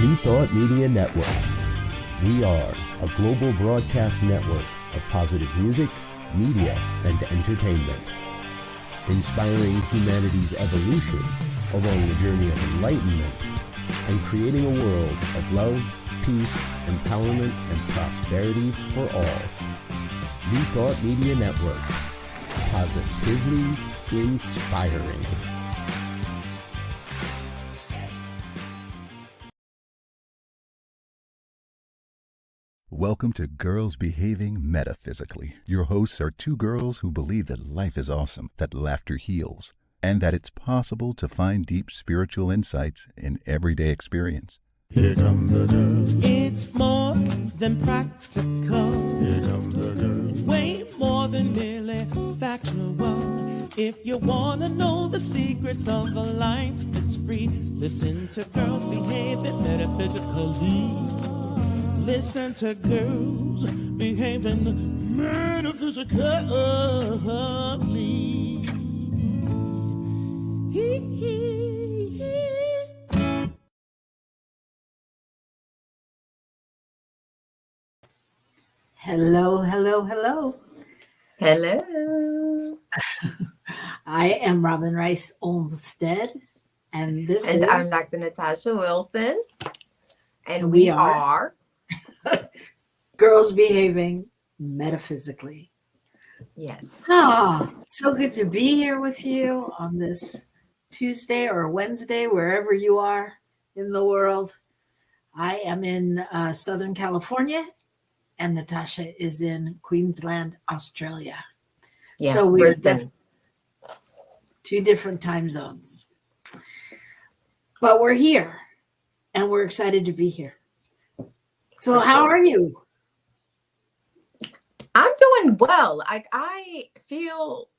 New Thought Media Network. We are a global broadcast network of positive music, media, and entertainment, inspiring humanity's evolution along the journey of enlightenment and creating a world of love, peace, empowerment, and prosperity for all. New Thought Media Network. Positively inspiring. Welcome to Girls Behaving Metaphysically. Your hosts are two girls who believe that life is awesome, that laughter heals, and that it's possible to find deep spiritual insights in everyday experience. Here come the girls. It's more than practical. Here come the girls. Way more than merely factual. If you want to know the secrets of a life that's free, listen to Girls Behaving Metaphysically. Listen to Girls Behaving Metaphysically. Hello, hello, hello. Hello. I am Robyn Rice Olmsted, and I'm Dr. Natacha Wilson, and we we are Girls Behaving Metaphysically. Yes. So good to be here with you on this Tuesday or Wednesday, wherever you are in the world. I am in Southern California, and Natacha is in Queensland, Australia. Yes, so we're Brisbane. Two different time zones. But we're here, and we're excited to be here. So how are you? I'm doing well. I feel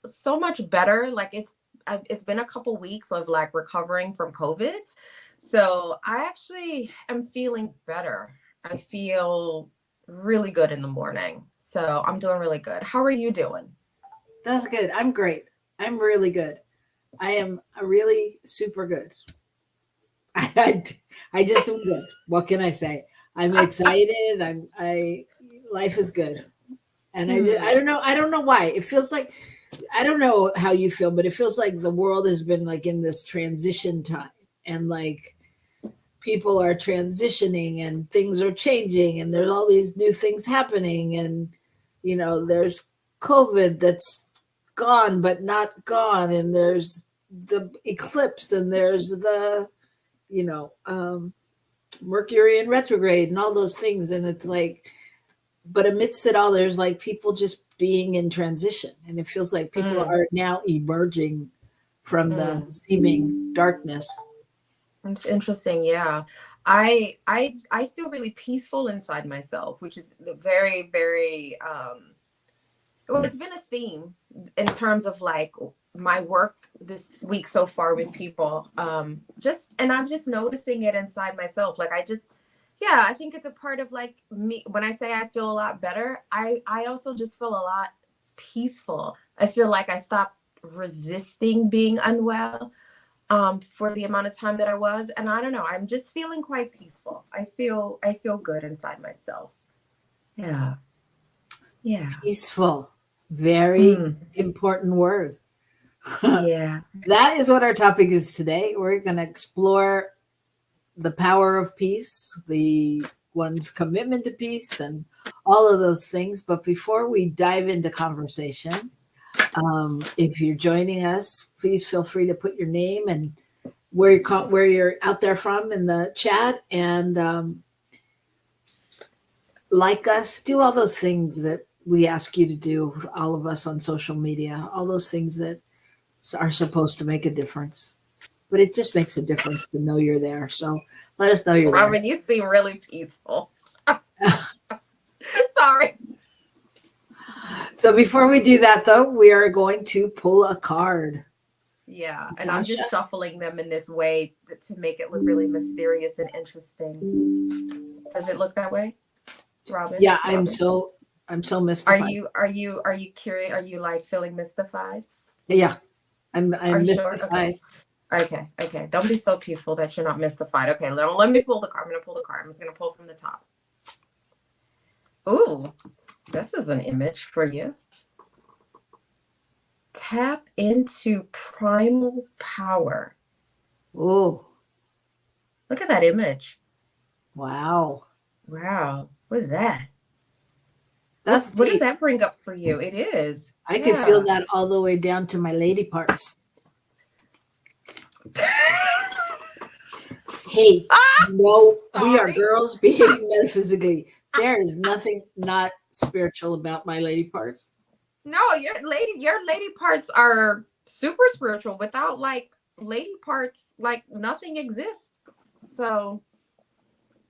so much better. It's been a couple weeks of recovering from COVID. So I actually am feeling better. I feel really good in the morning. So I'm doing really good. How are you doing? That's good. I'm great. I'm really good. I am really super good. I just am good. What can I say? I'm excited. Life is good. And I don't know why. It feels like, I don't know how you feel, but it feels like the world has been in this transition time, and people are transitioning and things are changing, and there's all these new things happening, and there's COVID that's gone but not gone, and there's the eclipse, and there's the Mercury in retrograde and all those things, and it's but amidst it all, there's people just being in transition, and it feels like people are now emerging from the seeming darkness. It's interesting. Yeah. I feel really peaceful inside myself, which is very, very, well, it's been a theme in terms of my work this week so far with people. I'm just noticing it inside myself. I think it's a part of me. When I say I feel a lot better, I also just feel a lot peaceful. I feel like I stopped resisting being unwell for the amount of time that I was. And I don't know, I'm just feeling quite peaceful. I feel good inside myself. Yeah. Yeah. Peaceful. Very important word. Yeah. That is what our topic is today. We're going to explore the power of peace, the one's commitment to peace, and all of those things. But before we dive into conversation, if you're joining us, please feel free to put your name and where you're out there from in the chat, and like us, do all those things that we ask you to do, all of us on social media, all those things that are supposed to make a difference. But it just makes a difference to know you're there. So let us know you're there. Robyn, you seem really peaceful. Sorry. So before we do that, though, we are going to pull a card. Yeah, and I'm just shuffling them in this way to make it look really mysterious and interesting. Does it look that way, Robyn? Yeah, Robyn? I'm so mystified. Are you curious? Are you feeling mystified? Yeah, I'm mystified. Sure? Okay. Okay. Don't be so peaceful that you're not mystified. Okay, let me pull the card. I'm going to pull the card. I'm just going to pull from the top. Ooh, this is an image for you. Tap into primal power. Oh, Look at that image. wow. Wow. What is that? That's what does deep. that bring up for you? It is. I can feel that all the way down to my lady parts. Hey, no, we are girls behaving metaphysically. There is nothing not spiritual about my lady parts. No, your lady parts are super spiritual. Without like lady parts, like nothing exists. So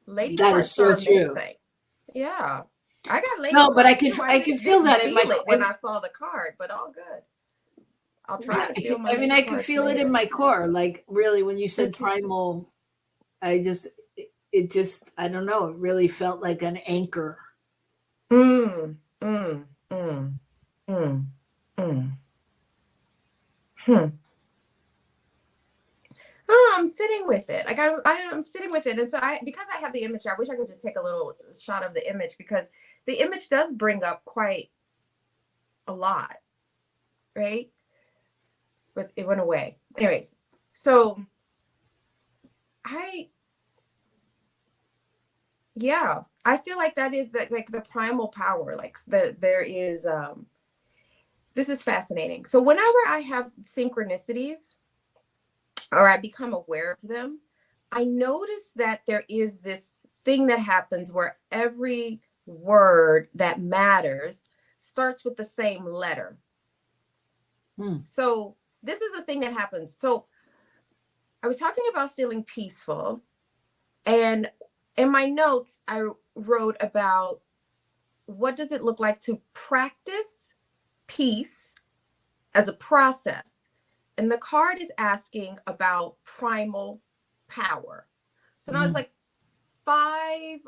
lady that parts is so are true. Amazing. Yeah. I got lady no, but I parts can too. I can feel that in my when I saw the card, but all good. I'll try to feel my I can feel later. it in my core. Like really when you said primal, I just I don't know, it really felt like an anchor. Oh, I'm sitting with it. Like I'm sitting with it. And so because I have the image, I wish I could just take a little shot of the image because the image does bring up quite a lot, right? But it went away. Anyways, so I feel like that is like the primal power. Like there is this is fascinating. So whenever I have synchronicities or I become aware of them, I notice that there is this thing that happens where every word that matters starts with the same letter. So this is the thing that happens. So I was talking about feeling peaceful, and in my notes, I wrote about what does it look like to practice peace as a process. And the card is asking about primal power. So now it's like 5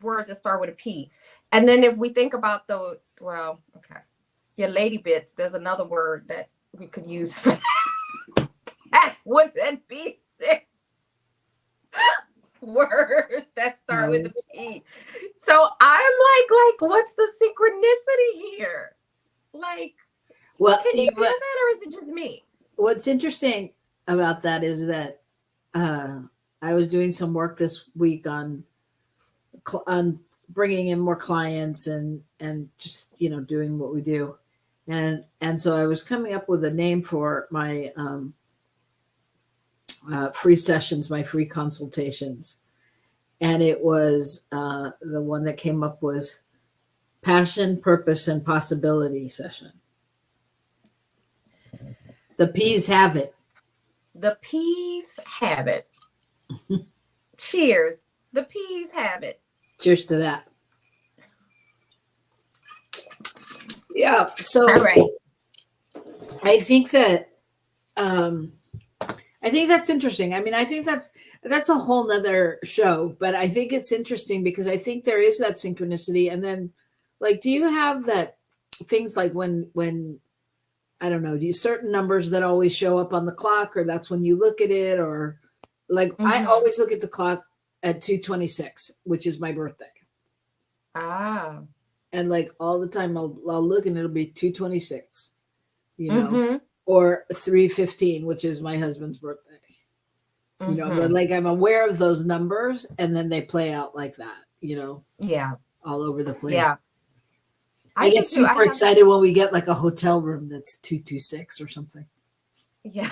words that start with a P. And then if we think about your lady bits, there's another word that we could use for that. That would then be 6 words that start with a P. So I'm like, what's the synchronicity here? Like, well, can you feel that, or is it just me? What's interesting about that is that I was doing some work this week on bringing in more clients and just doing what we do, and so I was coming up with a name for my free sessions, my free consultations, and it was the one that came up was passion, purpose, and possibility session. The P's have it. The P's have it. Cheers. The P's have it. Cheers to that. Yeah. So all right. I think that that's interesting. I mean, I think that's a whole nother show, but I think it's interesting because I think there is that synchronicity. And then like, do you have that things like when I don't know, do you certain numbers that always show up on the clock, or that's when you look at it, or like I always look at the clock at 2:26, which is my birthday. Ah. And like all the time I'll look and it'll be 2:26, or 3:15, which is my husband's birthday. But like I'm aware of those numbers and then they play out like that, Yeah. all over the place. Yeah. I get super excited when we get like a hotel room that's 226 or something. Yeah.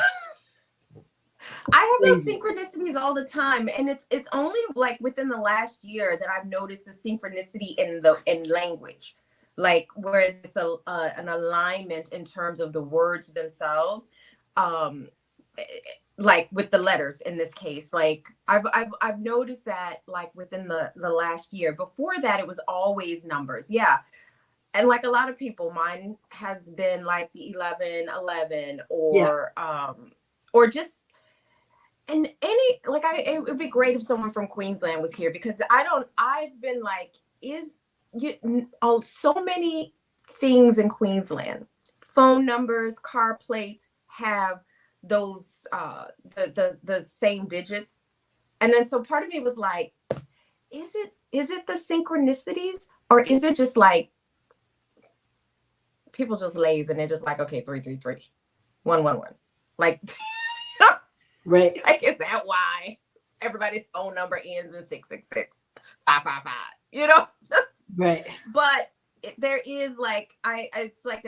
I have those synchronicities all the time. And it's only like within the last year that I've noticed the synchronicity in language, like where it's an alignment in terms of the words themselves. Like with the letters in this case, like I've noticed that like within the last year. Before that, it was always numbers. Yeah. And like a lot of people, mine has been like the 11 or just, and any, like it would be great if someone from Queensland was here because I've been like, so many things in Queensland, phone numbers, car plates have those the same digits. And then so part of me was like, is it the synchronicities, or is it just like people just lazy and they're just like, okay, 333 111, like Right. like, is that why everybody's phone number ends in 666 555, you know? Right. But there is like, it's like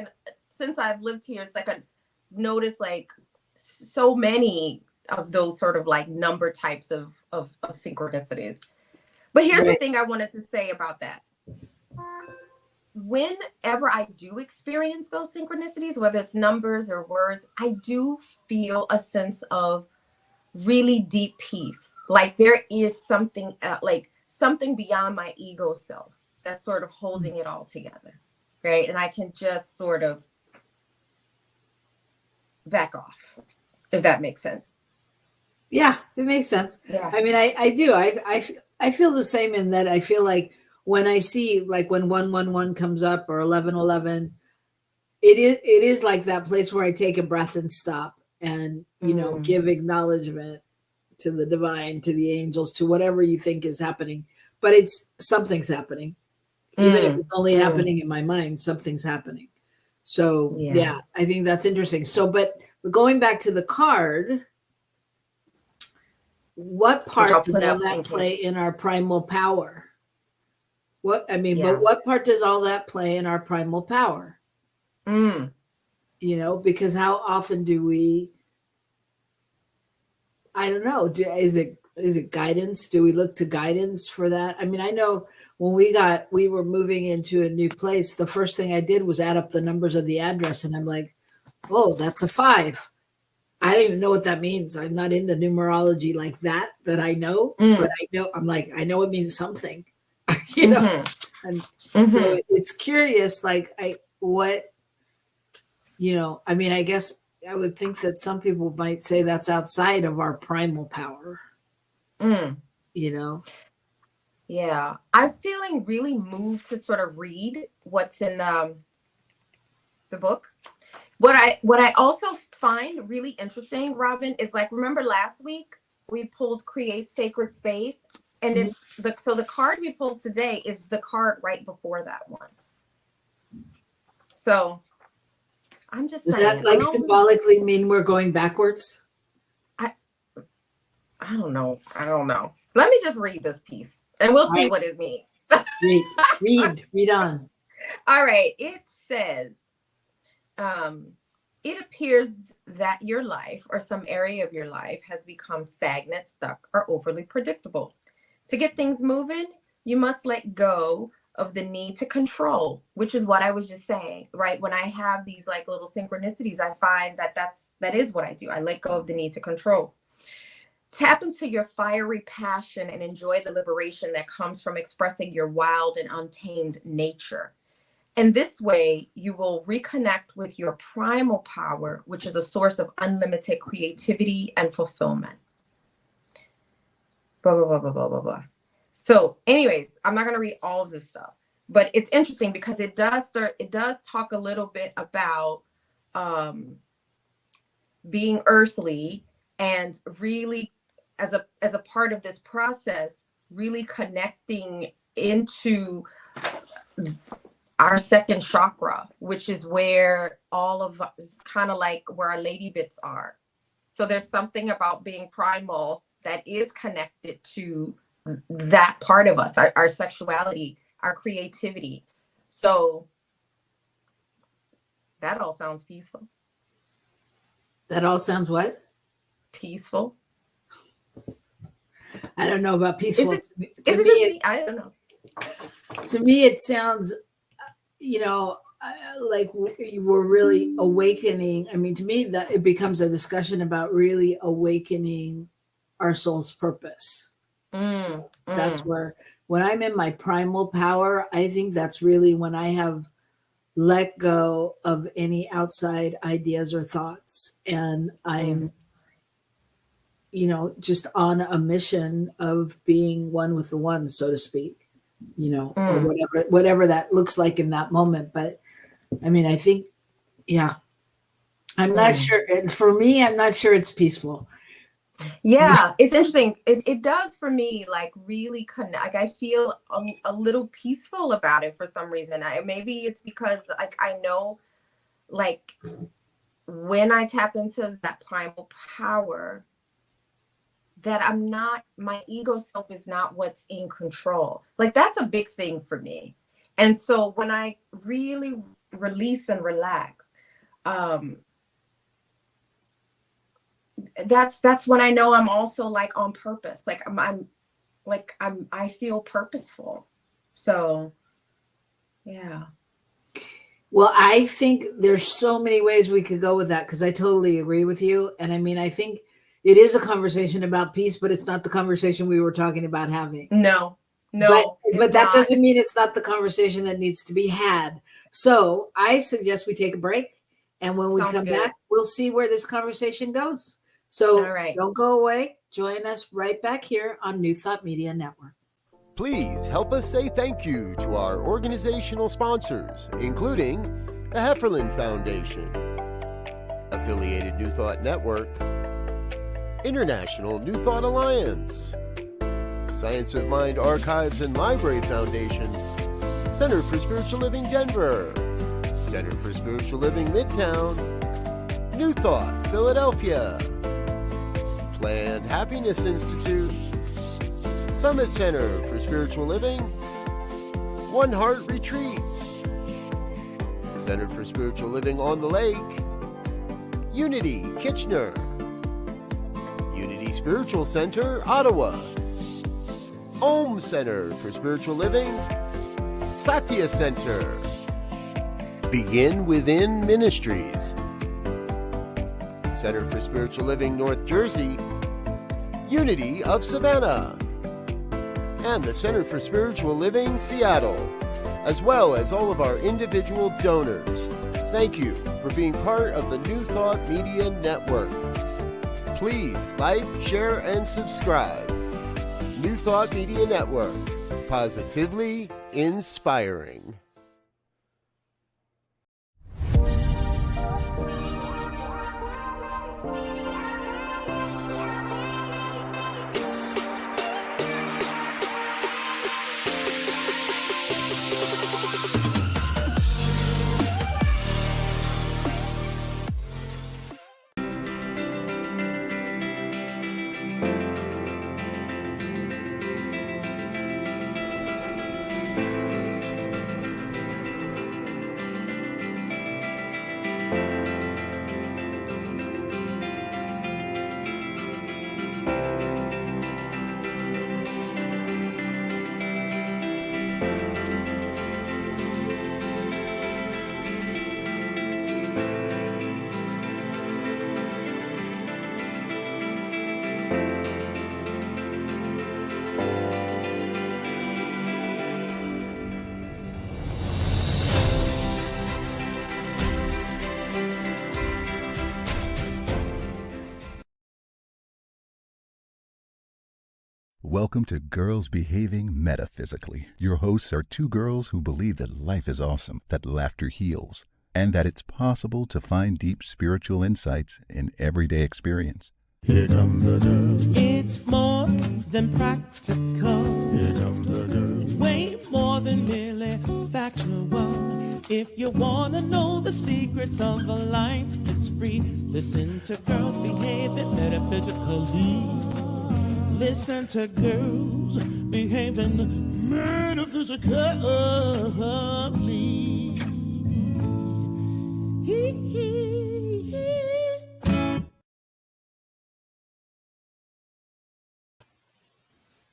since I've lived here, it's like a notice like so many of those sort of like number types of synchronicities. But here's the thing I wanted to say about that. Whenever I do experience those synchronicities, whether it's numbers or words, I do feel a sense of really deep peace. Like there is something like something beyond my ego self that's sort of holding it all together, right? And I can just sort of back off, if that makes sense. Yeah, it makes sense. Yeah. I mean, I do. I feel the same in that I feel like when I see like when 111 comes up or 1111, it is like that place where I take a breath and stop and, you know, give acknowledgement to the divine, to the angels, to whatever you think is happening. But it's something's happening. Even if it's only happening in my mind, something's happening. So yeah, I think that's interesting. So, but going back to the card, what part does all that play in our primal power? But what part does all that play in our primal power? You know, because how often do we, I don't know, is it guidance? Do we look to guidance for that? I mean, I know when we were moving into a new place, the first thing I did was add up the numbers of the address, and I'm like, oh, that's a 5. I don't even know what that means. I'm not into numerology like that I know, but I know it means something, you know? And so it's curious, like you know, I mean, I guess I would think that some people might say that's outside of our primal power, you know? Yeah. I'm feeling really moved to sort of read what's in the book. What I also find really interesting, Robyn, is like, remember last week we pulled Create Sacred Space, and it's the card we pulled today is the card right before that one. So I'm just Does saying, that like symbolically mean we're going backwards? I don't know. Let me just read this piece and we'll see what it means. read on. All right. It says, it appears that your life or some area of your life has become stagnant, stuck, or overly predictable. To get things moving, you must let go of the need to control, which is what I was just saying, right? When I have these like little synchronicities, I find that is what I do. I let go of the need to control. Tap into your fiery passion and enjoy the liberation that comes from expressing your wild and untamed nature. And this way, you will reconnect with your primal power, which is a source of unlimited creativity and fulfillment. Blah, blah, blah, blah, blah, blah, blah. So anyways, I'm not going to read all of this stuff, but it's interesting because it does talk a little bit about being earthly and really as a part of this process, really connecting into our second chakra, which is where all of us kind of like where our lady bits are. So there's something about being primal that is connected to that part of us, our sexuality, our creativity. So that all sounds peaceful. That all sounds what? Peaceful. I don't know about peaceful. Is it just me? I don't know. To me, it sounds, you know, like we're really awakening. I mean, to me, that it becomes a discussion about really awakening our soul's purpose. That's where, when I'm in my primal power, I think that's really when I have let go of any outside ideas or thoughts. And I'm, you know, just on a mission of being one with the one, so to speak, you know, or whatever that looks like in that moment. But I mean, I think, yeah, I'm not sure. For me, I'm not sure it's peaceful. Yeah, it's interesting. It does for me, like really connect. Like I feel a little peaceful about it for some reason. Maybe it's because like I know, like when I tap into that primal power, that my ego self is not what's in control. Like that's a big thing for me. And so when I really release and relax, that's when I know I'm also like on purpose. Like I feel purposeful. So yeah. Well, I think there's so many ways we could go with that because I totally agree with you. And I mean, I think it is a conversation about peace, but it's not the conversation we were talking about having. No, but that doesn't mean it's not the conversation that needs to be had. So I suggest we take a break. And when we come back, we'll see where this conversation goes. So don't go away. Join us right back here on New Thought Media Network. Please help us say thank you to our organizational sponsors, including the Hefferland Foundation, Affiliated New Thought Network, International New Thought Alliance, Science of Mind Archives and Library Foundation, Center for Spiritual Living Denver, Center for Spiritual Living Midtown, New Thought Philadelphia, Planned Happiness Institute, Summit Center for Spiritual Living, One Heart Retreats, Center for Spiritual Living on the Lake, Unity Kitchener, Unity Spiritual Center Ottawa, Om Center for Spiritual Living, Satya Center, Begin Within Ministries, Center for Spiritual Living North Jersey, Unity of Savannah, and the Center for Spiritual Living Seattle, as well as all of our individual donors. Thank you for being part of the New Thought Media Network. Please like, share, and subscribe. New Thought Media Network, positively inspiring. Welcome to Girls Behaving Metaphysically. Your hosts are two girls who believe that life is awesome, that laughter heals, and that it's possible to find deep spiritual insights in everyday experience. Here come the girls. It's more than practical. Here come the girls. Way more than merely factual. If you want to know the secrets of a life that's free, listen to Girls Behaving Metaphysically. Listen to Girls Behaving Metaphysically.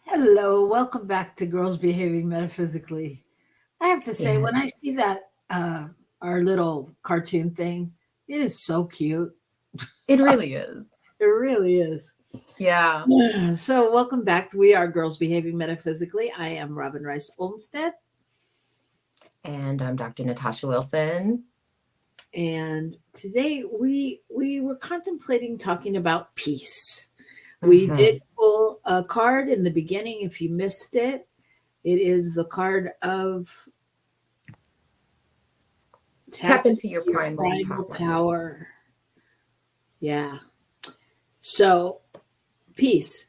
Hello, welcome back to Girls Behaving Metaphysically. I have to say, when I see that our little cartoon thing, it is so cute. It really is. It really is. Yeah. So welcome back. We are Girls Behaving Metaphysically. I am Robyn Rice Olmsted. And I'm Dr. Natacha Wilson. And today we were contemplating talking about peace. We did pull a card in the beginning. If you missed it, it is the card of tap into your primal power. Yeah. So peace,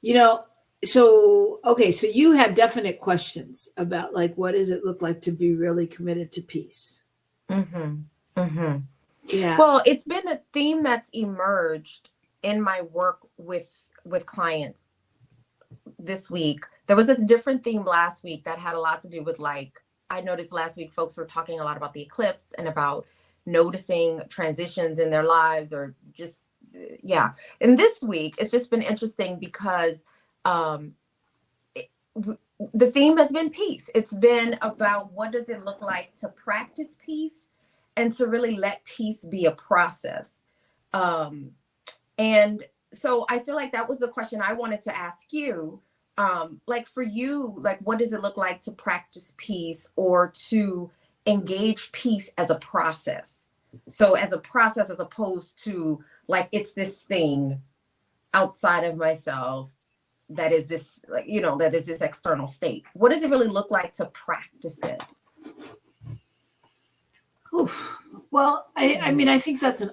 you know, so, okay. So you had definite questions about like, what does it look like to be really committed to peace? Mm-hmm. Mm-hmm. Yeah. Well, it's been a theme that's emerged in my work with clients this week. There was a different theme last week that had a lot to do with, like, I noticed last week folks were talking a lot about the eclipse and about noticing transitions in their lives, or just, yeah. And this week it's just been interesting because um the theme has been peace. It's been about what does it look like to practice peace and to really let peace be a process. Um, and so I feel like that was the question I wanted to ask you. Like for you, like what does it look like to practice peace or to engage peace as a process? So as a process, as opposed to like it's this thing outside of myself that is this, like, you know, that is this external state. What does it really look like to practice it? Oof. Well, I mean, I think that's an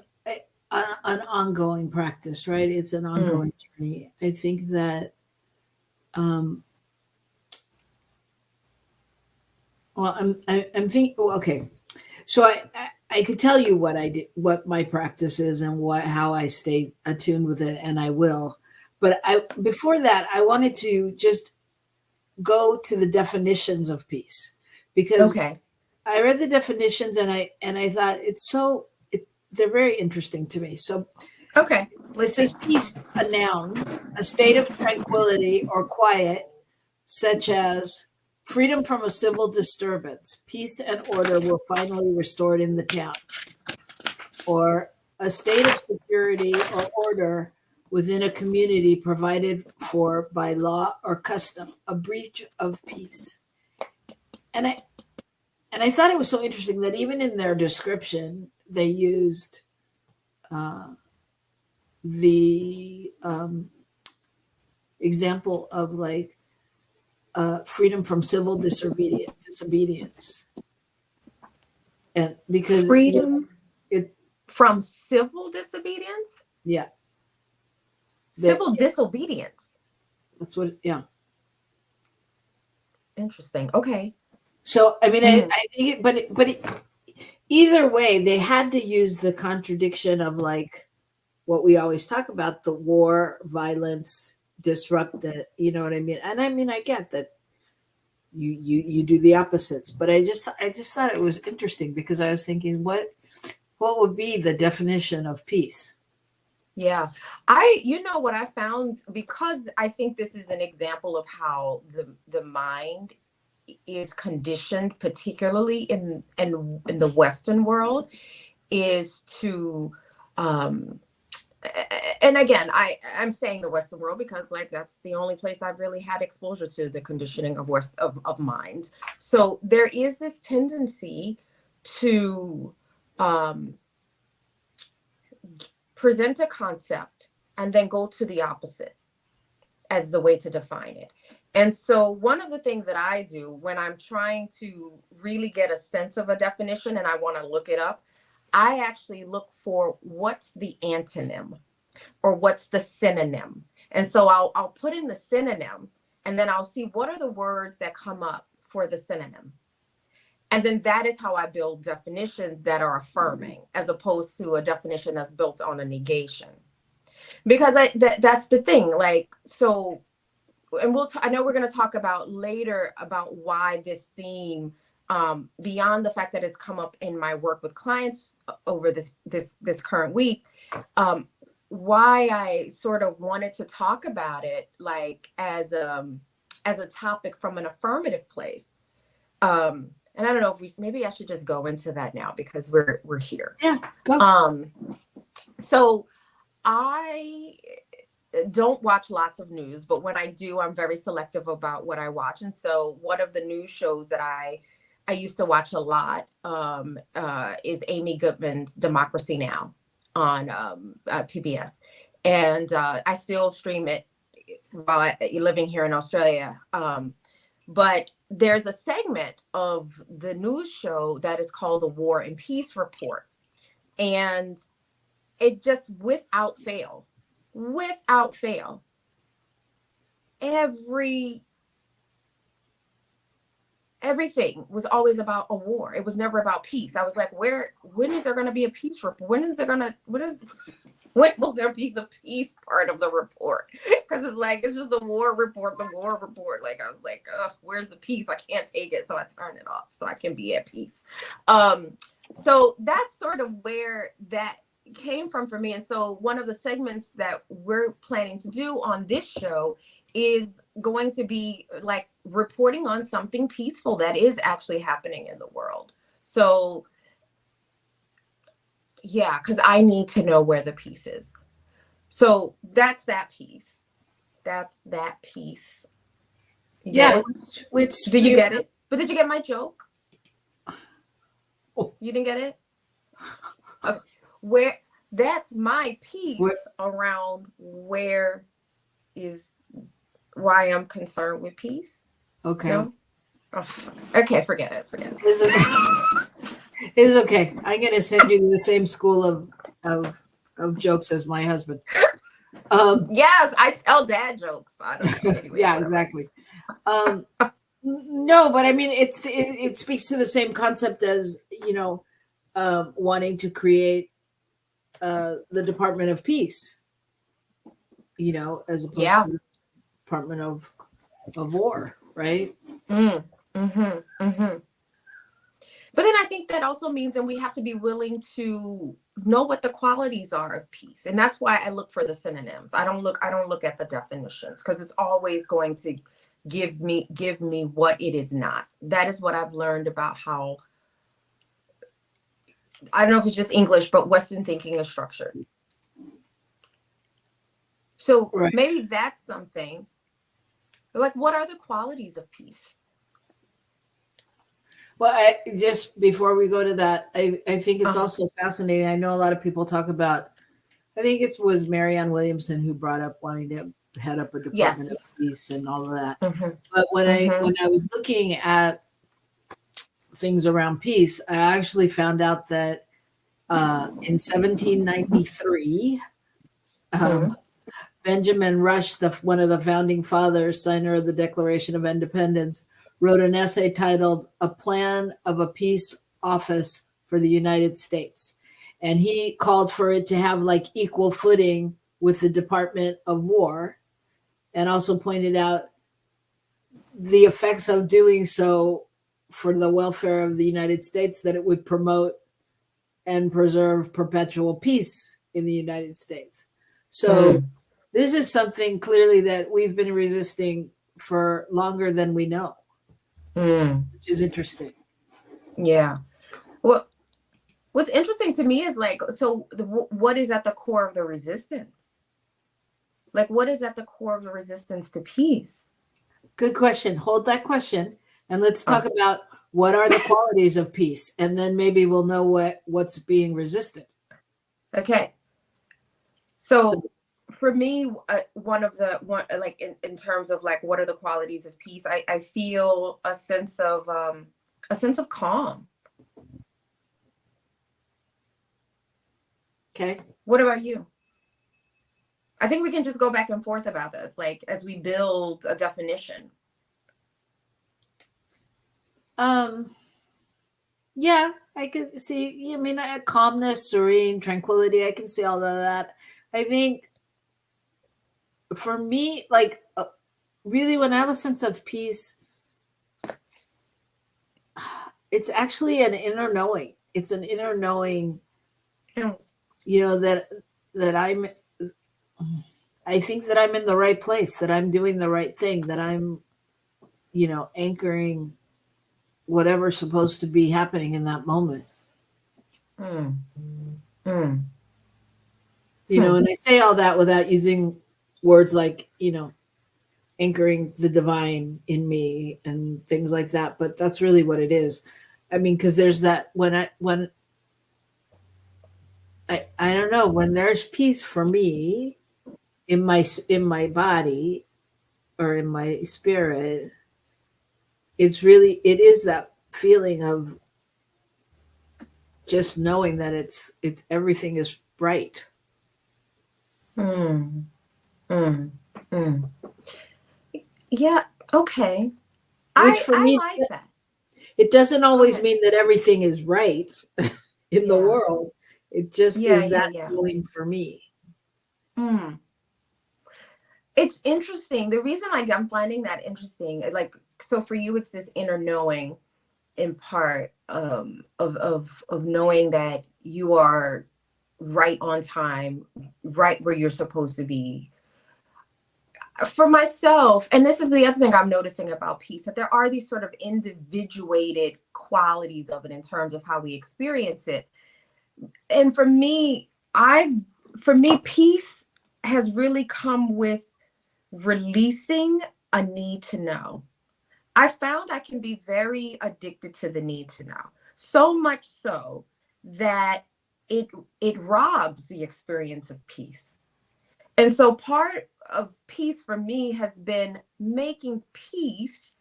ongoing practice, right? It's an ongoing journey. I think that, well, I'm thinking, well, okay. So I could tell you what I did, what my practice is, and how I stay attuned with it, and I will. But before that, I wanted to just go to the definitions of peace, because Okay. I read the definitions and I thought they're very interesting to me. So Okay. it says peace, a noun, a state of tranquility or quiet, such as freedom from a civil disturbance, peace and order were finally restored in the town, or a state of security or order within a community provided for by law or custom, a breach of peace. And I thought it was so interesting that even in their description, they used the example of like freedom from civil disobedience, and because Freedom it, from civil disobedience? yeah, that Civil disobedience. that's what, yeah. Interesting. Okay. So I mean, Mhm. I think either way, they had to use the contradiction of like what we always talk about: the war, violence, disrupted. You know what I mean? And I mean, I get that you do the opposites, but I just thought it was interesting because I was thinking, what would be the definition of peace? Yeah. You know what I found, because I think this is an example of how the mind is conditioned, particularly in the Western world, is to and again, I'm saying the Western world because like that's the only place I've really had exposure to the conditioning of of minds. So there is this tendency to present a concept and then go to the opposite as the way to define it. And so one of the things that I do when I'm trying to really get a sense of a definition and I want to look it up, I actually look for what's the antonym or what's the synonym. And so I'll put in the synonym and then I'll see what are the words that come up for the synonym. And then that is how I build definitions that are affirming as opposed to a definition that's built on a negation. Because that's the thing, like, so, and I know we're going to talk about later about why this theme, beyond the fact that it's come up in my work with clients over this current week, why I sort of wanted to talk about it, like as a topic from an affirmative place. And I don't know if maybe I should just go into that now because we're here. Yeah, go. So I don't watch lots of news, but when I do, I'm very selective about what I watch. And so one of the news shows that I used to watch a lot is Amy Goodman's Democracy Now! On PBS. And I still stream it while living here in Australia. But there's a segment of the news show that is called the War and Peace Report. And it just without fail, everything was always about a war. It was never about peace. I was like, when is there going to be a peace report? When will there be the peace part of the report? Because it's just the war report. Like, I was like, where's the peace? I can't take it. So I turn it off so I can be at peace. So that's sort of where that came from for me. And so one of the segments that we're planning to do on this show is going to be like reporting on something peaceful that is actually happening in the world. So yeah, because I need to know where the peace is. So that's that piece. Yeah. Which did you get it? But did you get my joke? Oh. You didn't get it? Okay. Where that's my piece around why I'm concerned with peace. Okay. No? Oh, okay, forget it. It's okay. I'm gonna send you to the same school of jokes as my husband. Yes, I tell dad jokes. I don't know. Anyway, yeah, exactly. No, but I mean, it speaks to the same concept as wanting to create the Department of Peace. As opposed to the Department of War, right? But then I think that also means that we have to be willing to know what the qualities are of peace. And that's why I look for the synonyms. I don't look at the definitions, because it's always going to give me what it is not. That is what I've learned about how, I don't know if it's just English, but Western thinking is structured. So maybe that's something. Like, what are the qualities of peace? Well, just before we go to that, I think it's also fascinating. I know a lot of people talk about, I think it was Marianne Williamson who brought up wanting to head up a Department of Peace and all of that. But when I was looking at things around peace, I actually found out that in 1793, Benjamin Rush, one of the founding fathers, signer of the Declaration of Independence, wrote an essay titled "A Plan of a Peace Office for the United States." And he called for it to have like equal footing with the Department of War, and also pointed out the effects of doing so for the welfare of the United States, that it would promote and preserve perpetual peace in the United States. So this is something clearly that we've been resisting for longer than we know. Which is interesting. Yeah. Well, what's interesting to me is like, so what is at the core of the resistance? Like, what is at the core of the resistance to peace? Good question. Hold that question. And let's talk about what are the qualities of peace. And then maybe we'll know what's being resisted. Okay. So for me, one like in terms of like, what are the qualities of peace? I feel a sense of calm. Okay. What about you? I think we can just go back and forth about this, like as we build a definition. Yeah, I could see. I mean, calmness, serene, tranquility. I can see all of that. I think. For me, like really, when I have a sense of peace, it's actually an inner knowing. It's an inner knowing, that I think that I'm in the right place, that I'm doing the right thing, that I'm, anchoring whatever's supposed to be happening in that moment. And I say all that without using words like, anchoring the divine in me and things like that. But that's really what it is. I mean, because there's that when I don't know, when there's peace for me in my body or in my spirit, it is that feeling of just knowing that it's everything is bright. Mm, mm, mm. Yeah. Okay. Which for I me, like that. it doesn't always ahead. mean that everything is right in the Yeah. world. It just Yeah, is yeah, that yeah. feeling for me. Mm. It's interesting. The reason like I'm finding that interesting, like, so for you, it's this inner knowing in part of knowing that you are right on time, right where you're supposed to be. For myself, and this is the other thing I'm noticing about peace, that there are these sort of individuated qualities of it in terms of how we experience it. And for me, peace has really come with releasing a need to know. I found I can be very addicted to the need to know, so much so that it robs the experience of peace. And so part of peace for me has been making peace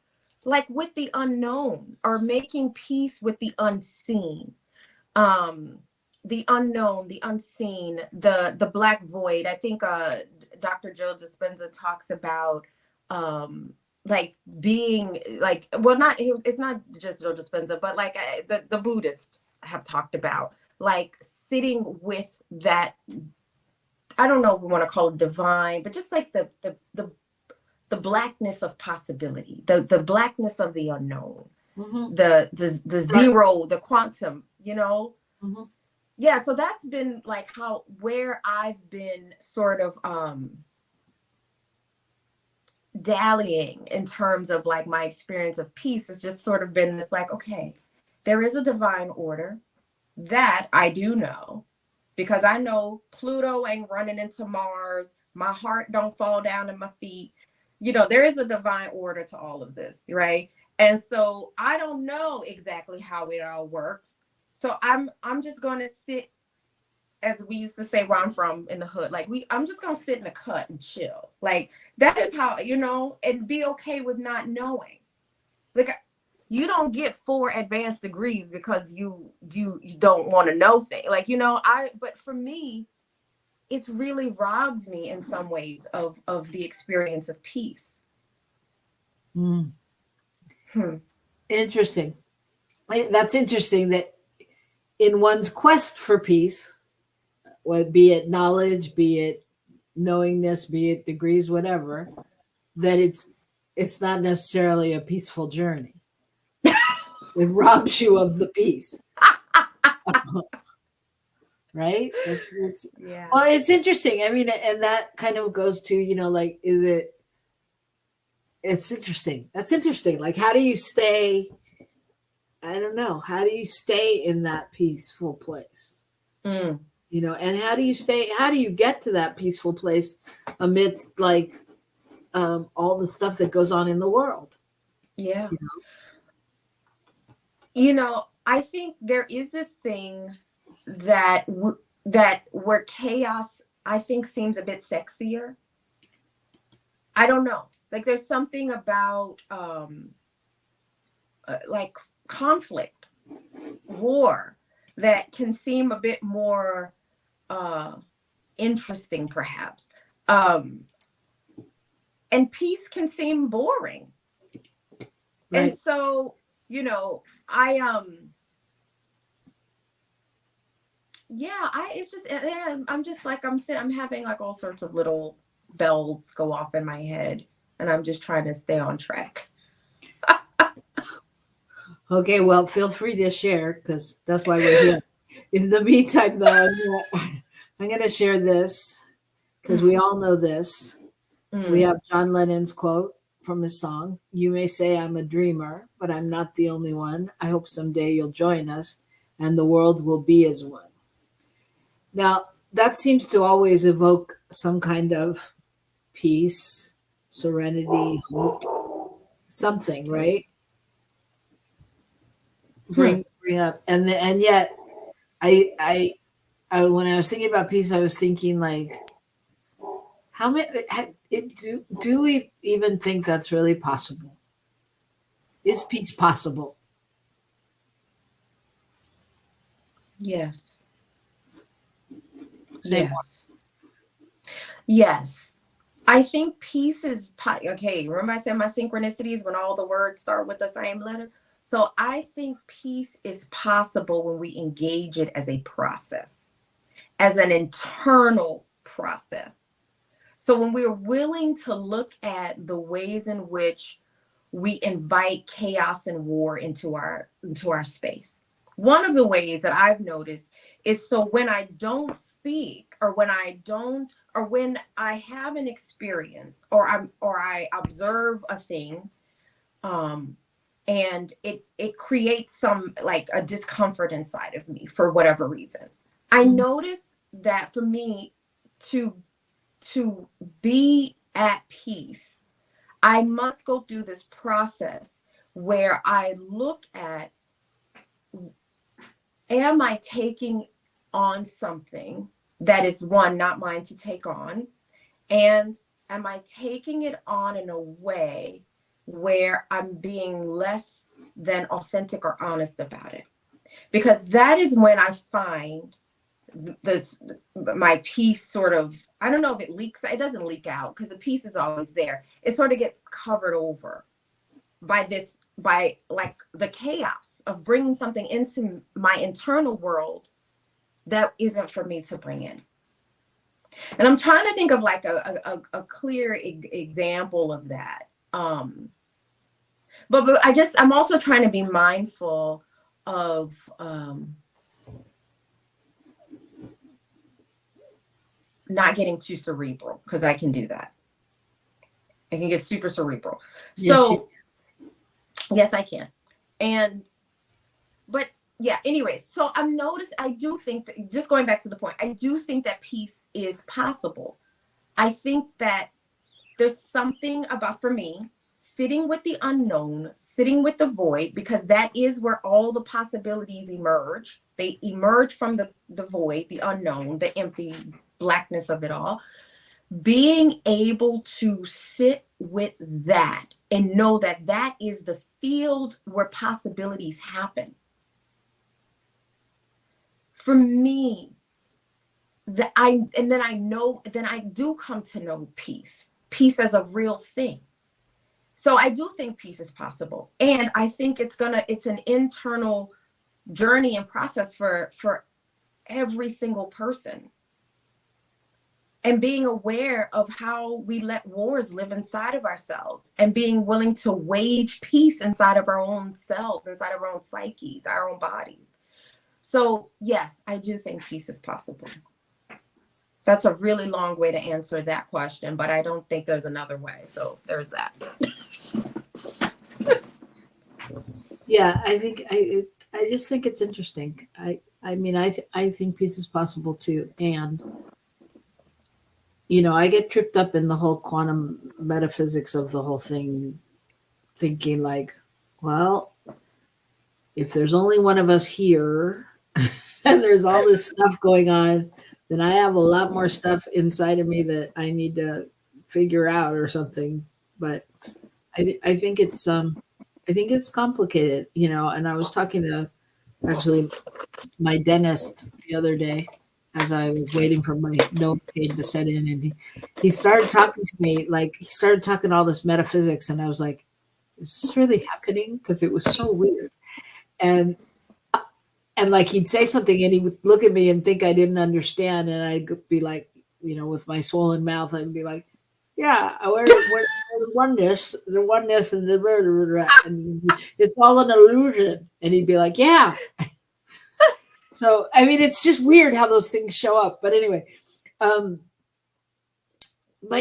like with the unknown, or making peace with the unseen. The unknown, the unseen, the black void. I think Dr. Joe Dispenza talks about like being like, well, not, it's not just Joe Dispenza, but like the Buddhists have talked about like sitting with that, I don't know if we want to call it divine, but just like the blackness of possibility, the blackness of the unknown, Mm-hmm. the zero, the quantum, you know. Mm-hmm. Yeah, so that's been like where I've been sort of dallying in terms of like my experience of peace. Has just sort of been this like, okay, there is a divine order that I do know, because I know Pluto ain't running into Mars. My heart don't fall down at my feet. You know, there is a divine order to all of this, right? And so I don't know exactly how it all works. So I'm just going to sit, as we used to say where I'm from in the hood, like I'm just going to sit in the cut and chill. Like that is how, you know, and be okay with not knowing. Like you don't get 4 advanced degrees because you don't want to know things. Like, you know, but for me, it's really robbed me in some ways of the experience of peace. Mm. Interesting. That's interesting that in one's quest for peace, be it knowledge, be it knowingness, be it degrees, whatever, that it's not necessarily a peaceful journey. It robs you of the peace. Right? Yeah. Well, it's interesting. I mean, and that kind of goes to, you know, like, it's interesting. That's interesting. Like, how do you stay, I don't know, how do you stay in that peaceful place? Mm. You know, and how do you get to that peaceful place amidst like all the stuff that goes on in the world? Yeah. You know, I think there is this thing that where chaos, I think, seems a bit sexier. I don't know. Like there's something about like conflict, war, that can seem a bit more interesting, perhaps. And peace can seem boring. Right. And so, you know, it's just, I'm just like, I'm having like all sorts of little bells go off in my head, and I'm just trying to stay on track. Okay, well, feel free to share, because that's why we're here. In the meantime, though, I'm going to share this, because we all know this. We have John Lennon's quote from his song, "You may say I'm a dreamer, but I'm not the only one. I hope someday you'll join us, and the world will be as one." Now, that seems to always evoke some kind of peace, serenity, hope, something, right? Bring up, and yet, I when I was thinking about peace, I was thinking like, how many do we even think that's really possible? Is peace possible? Yes. Say more. Yes. I think peace is, okay, remember I said my synchronicities when all the words start with the same letter? So I think peace is possible when we engage it as a process, as an internal process. So when we're willing to look at the ways in which we invite chaos and war into our space. One of the ways that I've noticed is, so when I don't speak, or when I have an experience, or I observe a thing, and it creates some, like, a discomfort inside of me for whatever reason. I notice that for me to be at peace, I must go through this process where I look at, am I taking on something that is, one, not mine to take on? And am I taking it on in a way where I'm being less than authentic or honest about it? Because that is when I find my peace sort of, I don't know if it leaks, it doesn't leak out, because the peace is always there. It sort of gets covered over by like the chaos of bringing something into my internal world that isn't for me to bring in. And I'm trying to think of like a clear example of that. But I'm also trying to be mindful of not getting too cerebral, because I can do that. I can get super cerebral. So yes, I can. But yeah, anyways, so I do think that, just going back to the point, I do think that peace is possible. I think that there's something about, for me, sitting with the unknown, sitting with the void, because that is where all the possibilities emerge. They emerge from the void, the unknown, the empty blackness of it all. Being able to sit with that and know that that is the field where possibilities happen. For me, then I do come to know peace as a real thing. So I do think peace is possible. And I think it's an internal journey and process for every single person. And being aware of how we let wars live inside of ourselves, and being willing to wage peace inside of our own selves, inside of our own psyches, our own bodies. So yes, I do think peace is possible. That's a really long way to answer that question, but I don't think there's another way. So there's that. Yeah, I just think it's interesting. I mean, I think peace is possible too. And, you know, I get tripped up in the whole quantum metaphysics of the whole thing, thinking like, well, if there's only one of us here and there's all this stuff going on, then I have a lot more stuff inside of me that I need to figure out or something. But I think it's complicated, you know. And I was talking to actually my dentist the other day as I was waiting for my Novocaine to set in, and he started talking to me, like he started talking all this metaphysics, and I was like, is this really happening? Because it was so weird. And like he'd say something and he would look at me and think I didn't understand, and I'd be like, you know, with my swollen mouth, I'd be like, yeah, we're the oneness, and and it's all an illusion. And he'd be like, yeah. So, I mean, it's just weird how those things show up. But anyway, but,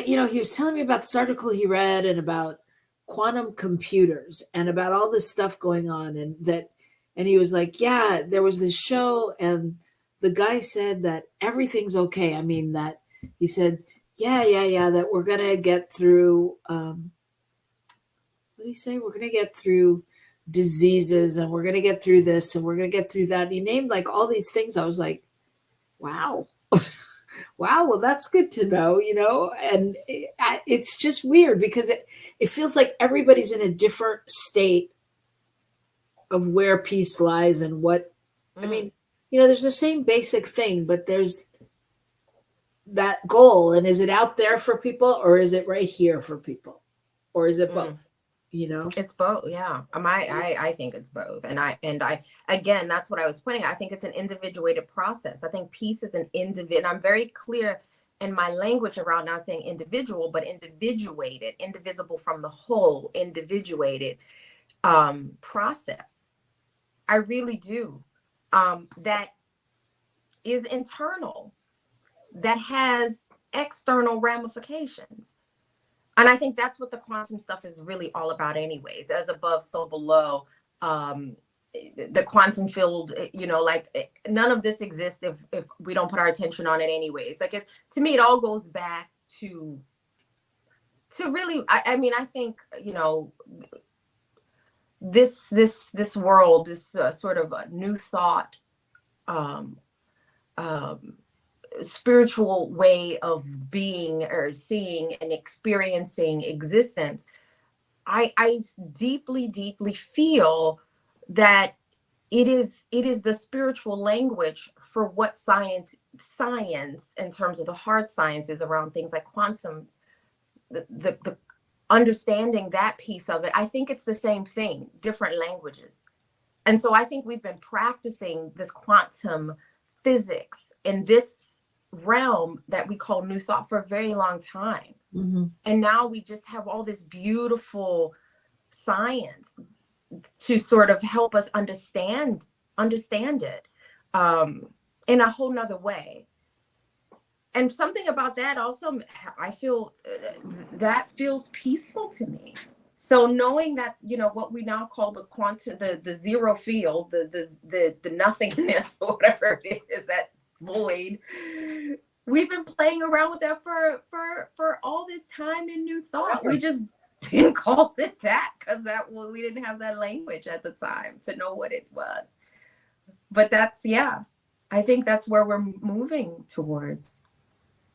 you know, he was telling me about this article he read and about quantum computers and about all this stuff going on. And he was like, yeah, there was this show and the guy said that everything's okay. I mean, that he said, yeah, that we're going to get through, what did he say? We're going to get through diseases, and we're going to get through this, and we're going to get through that. And he named like all these things. I was like, wow. Wow, well, that's good to know, you know. And it's just weird because it feels like everybody's in a different state of where peace lies and what, I mean, you know, there's the same basic thing, but there's that goal? And is it out there for people, or is it right here for people, or is it both? You know, it's both. Yeah. I think it's both. And I, again, that's what I was pointing out. I think it's an individuated process. I think peace is an individual. I'm very clear in my language around not saying individual, but individuated, indivisible from the whole, individuated process. I really do. That is internal, that has external ramifications. And I think that's what the quantum stuff is really all about anyways. As above, so below. The quantum field, you know, like none of this exists if we don't put our attention on it anyways. Like to me, it all goes back to really, I mean, I think, you know, this world, this sort of a new thought, spiritual way of being or seeing and experiencing existence, I deeply feel that it is the spiritual language for what science in terms of the hard sciences around things like quantum, the understanding that piece of it. I think it's the same thing, different languages. And so I think we've been practicing this quantum physics in this realm that we call new thought for a very long time. And now we just have all this beautiful science to sort of help us understand it in a whole nother way. And something about that also, I feel that feels peaceful to me. So knowing that, you know, what we now call the quantum, the zero field, the nothingness, or whatever it is, that void, we've been playing around with that for all this time in new thought. We just didn't call it that because we didn't have that language at the time to know what it was. But that's, yeah, I think that's where we're moving towards.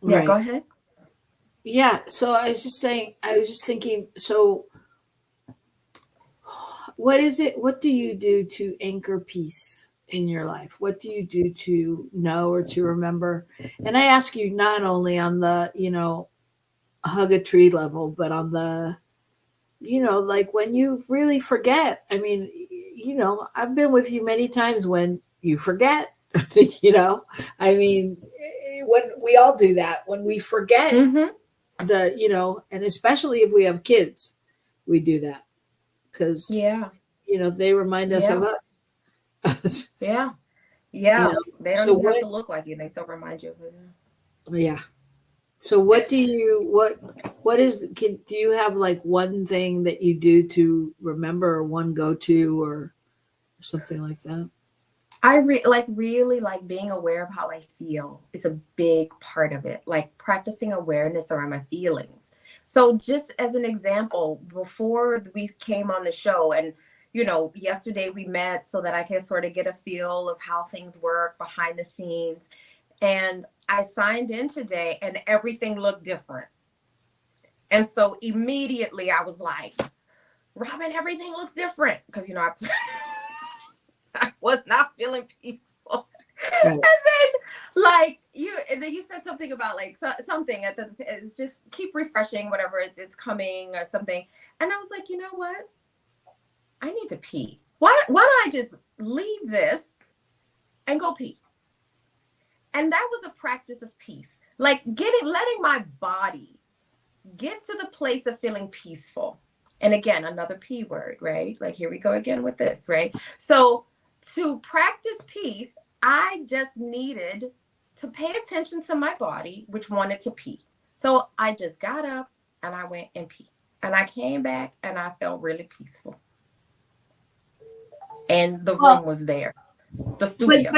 Yeah, right. Go ahead. Yeah, so I was just thinking, so what do you do to anchor peace in your life? What do you do to know or to remember? And I ask you not only on the, you know, hug a tree level, but on the, you know, like when you really forget. I mean, you know, I've been with you many times when you forget, you know, I mean, when we all do that, when we forget the, you know, and especially if we have kids, we do that because, you know, they remind us of us. You know? They don't even have to look like you. They still remind you of it. Yeah. So what do you, do you have like one thing that you do to remember, or one go-to or something like that? I really like being aware of how I feel is a big part of it. Like practicing awareness around my feelings. So just as an example, before we came on the show, and you know, yesterday we met so that I can sort of get a feel of how things work behind the scenes. And I signed in today and everything looked different. And so immediately I was like, Robyn, everything looks different. Because, you know, I was not feeling peaceful. Right. And then you said something about like something at it's just keep refreshing whatever it's coming or something. And I was like, you know what? I need to pee. Why don't I just leave this and go pee? And that was a practice of peace. Like letting my body get to the place of feeling peaceful. And again, another P word, right? Like here we go again with this, right? So to practice peace, I just needed to pay attention to my body, which wanted to pee. So I just got up and I went and peed. And I came back and I felt really peaceful. And the room was there. The studio.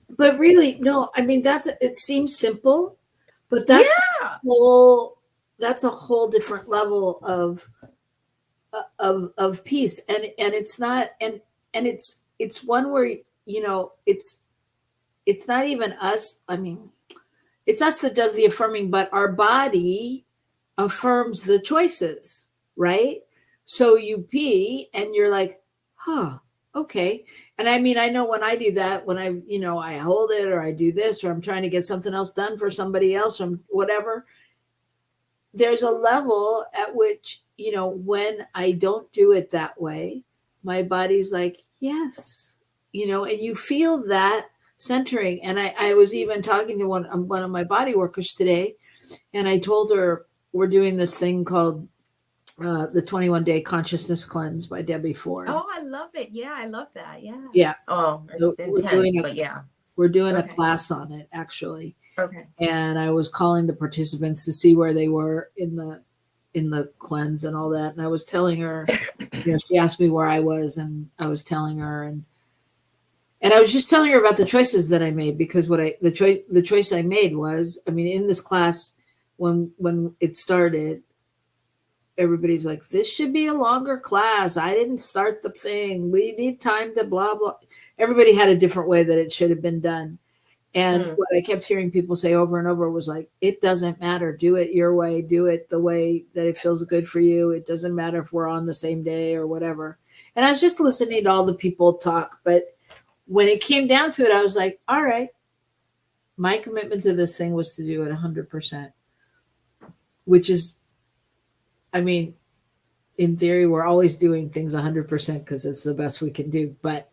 But really, no, I mean, it seems simple, but that's a whole different level of peace. And it's not, and it's one where, you know, it's not even us. I mean, it's us that does the affirming, but our body affirms the choices, right? So you pee and you're like, okay. And I mean, I know when I do that, when I hold it or I do this, or I'm trying to get something else done for somebody else or whatever, there's a level at which, when I don't do it that way, my body's like, yes, and you feel that centering. And I was even talking to one of my body workers today, and I told her we're doing this thing called the 21-day consciousness cleanse by Debbie Ford. Oh, I love it. Yeah, I love that. Yeah. Yeah. Oh, it's So intense, but yeah. We're doing a class on it, actually. Okay. And I was calling the participants to see where they were in the cleanse and all that. And I was telling her, she asked me where I was, and I was telling her, and I was just telling her about the choices that I made, because the choice I made was, I mean, in this class, when it started, everybody's like, this should be a longer class. I didn't start the thing. We need time to blah, blah. Everybody had a different way that it should have been done. And what I kept hearing people say over and over was like, it doesn't matter. Do it your way. Do it the way that it feels good for you. It doesn't matter if we're on the same day or whatever. And I was just listening to all the people talk. But when it came down to it, I was like, all right, my commitment to this thing was to do it 100%, which is, I mean, in theory, we're always doing things 100% because it's the best we can do. But,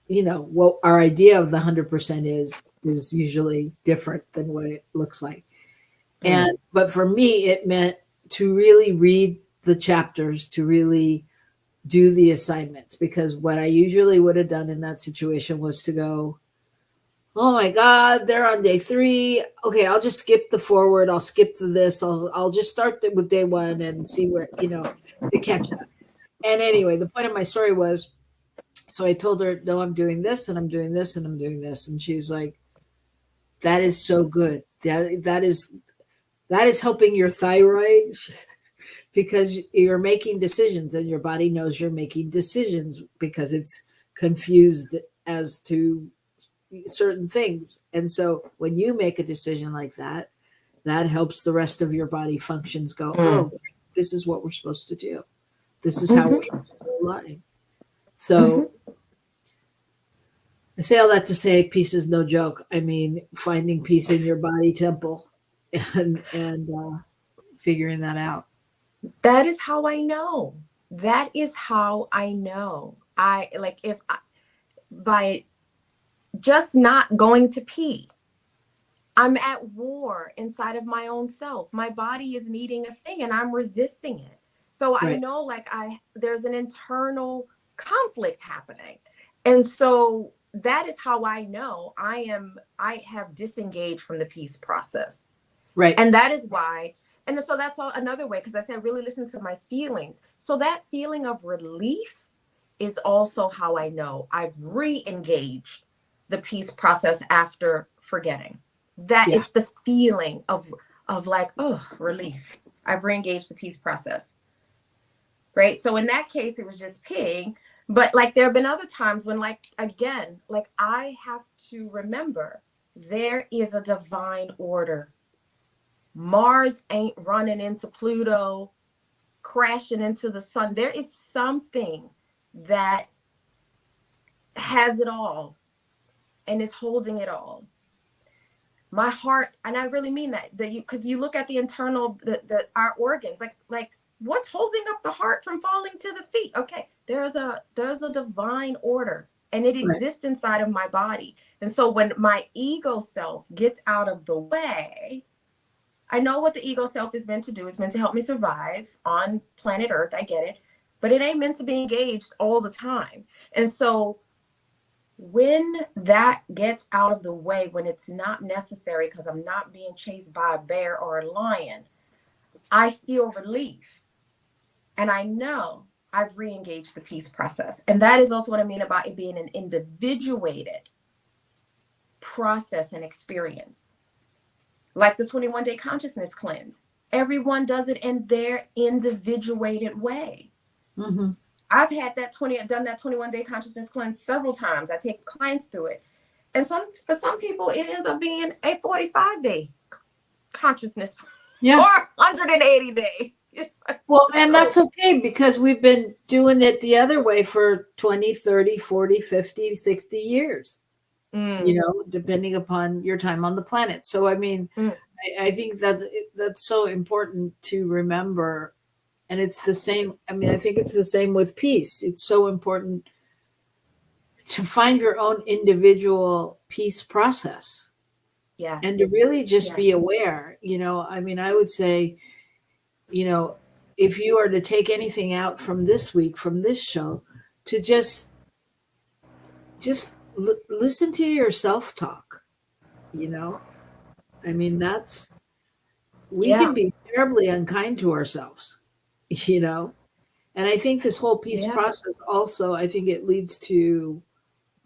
what our idea of the 100% is usually different than what it looks like. But for me, it meant to really read the chapters, to really do the assignments, because what I usually would have done in that situation was to go, oh my God, they're on day 3. Okay, I'll just skip the forward. I'll skip the this. I'll just start with day 1 and see where, to catch up. And anyway, the point of my story was, so I told her, no, I'm doing this and I'm doing this and I'm doing this. And she's like, that is so good. That is helping your thyroid because you're making decisions and your body knows you're making decisions because it's confused as to certain things. And so when you make a decision like that, that helps the rest of your body functions go, oh, this is what we're supposed to do. This is how we're supposed to align. So I say all that to say peace is no joke. I mean, finding peace in your body temple and figuring that out. That is how I know. That is how I know. By just not going to pee, I'm at war inside of my own self. My body is needing a thing and I'm resisting it. So I know there's an internal conflict happening. And so that is how I know I have disengaged from the peace process. Right. And that is why. And so that's another way, because I said, really listen to my feelings. So that feeling of relief is also how I know I've re-engaged the peace process after forgetting. That it's the feeling of like, oh, relief. I've re-engaged the peace process. Right. So in that case, it was just peeing. But like there have been other times when I have to remember there is a divine order. Mars ain't running into Pluto, crashing into the sun. There is something that has it all and is holding it all. My heart, and I really mean that, because you look at the internal, our organs, like what's holding up the heart from falling to the feet? Okay, there's a divine order, and it exists inside of my body. And so when my ego self gets out of the way, I know what the ego self is meant to do. It's meant to help me survive on planet Earth. I get it. But it ain't meant to be engaged all the time. And so when that gets out of the way, when it's not necessary because I'm not being chased by a bear or a lion, I feel relief. And I know I've re-engaged the peace process. And that is also what I mean about it being an individuated process and experience. Like the 21-day consciousness cleanse. Everyone does it in their individuated way. Mm-hmm. I've had done that 21-day consciousness cleanse several times. I take clients through it. And for some people, it ends up being a 45-day consciousness or 180-day. Well, and that's okay because we've been doing it the other way for 20, 30, 40, 50, 60 years, depending upon your time on the planet. So, I mean, I think that's so important to remember. And it's the same. I mean, I think it's the same with peace. It's so important to find your own individual peace process. Yes. And to really just be aware, I mean, I would say, if you are to take anything out from this week, from this show, to just listen to your self-talk, I mean, we can be terribly unkind to ourselves, and I think this whole peace process also, I think it leads to,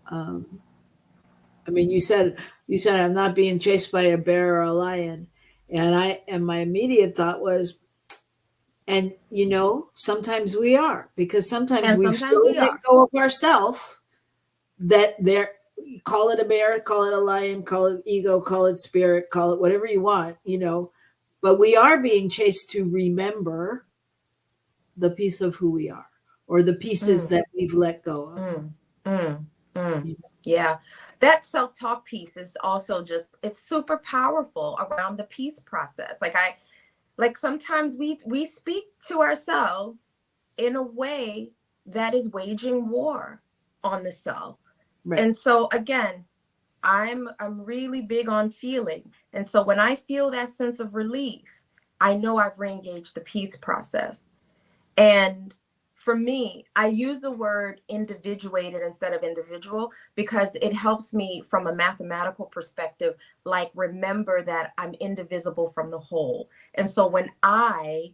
I mean, you said I'm not being chased by a bear or a lion. And my immediate thought was, and sometimes we are, because sometimes we've so let go of ourselves that call it a bear, call it a lion, call it ego, call it spirit, call it whatever you want, but we are being chased to remember the piece of who we are, or the pieces that we've let go of. Yeah. That self-talk piece is also it's super powerful around the peace process. Like sometimes we speak to ourselves in a way that is waging war on the self. Right. And so again, I'm really big on feeling. And so when I feel that sense of relief, I know I've re-engaged the peace process. And for me, I use the word individuated instead of individual because it helps me from a mathematical perspective, like remember that I'm indivisible from the whole. And so when I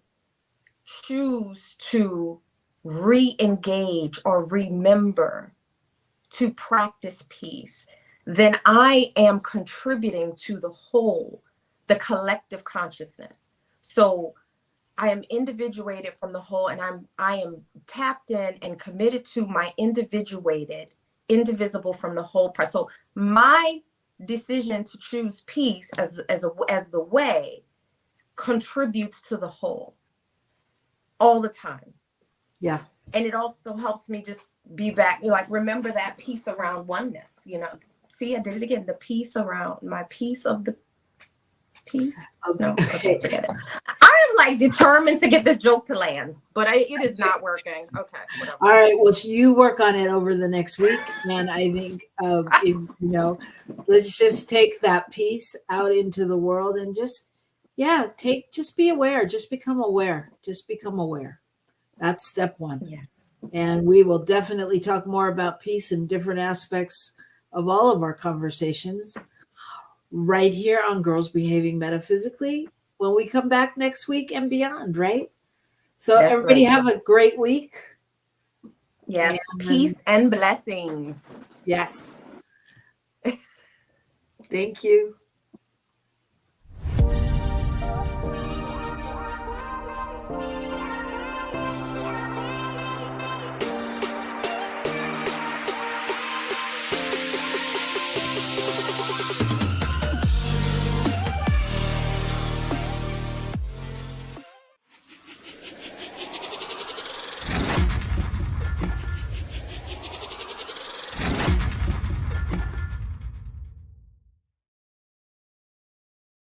choose to re-engage or remember to practice peace, then I am contributing to the whole, the collective consciousness. So I am individuated from the whole, and I am tapped in and committed to my individuated, indivisible from the whole. So my decision to choose peace as the way contributes to the whole all the time. Yeah. And it also helps me just be back, remember that peace around oneness, See, I did it again. The peace around my piece of the peace. No, okay, forget it. I am determined to get this joke to land, but it is not working. Okay, whatever. All right, well, so you work on it over the next week, and I think let's just take that piece out into the world and just be aware, just become aware, That's step one. Yeah. And we will definitely talk more about peace in different aspects of all of our conversations right here on Girls Behaving Metaphysically when we come back next week and beyond, right? So that's everybody right. Have a great week. Yes, peace and blessings. Yes. Thank you.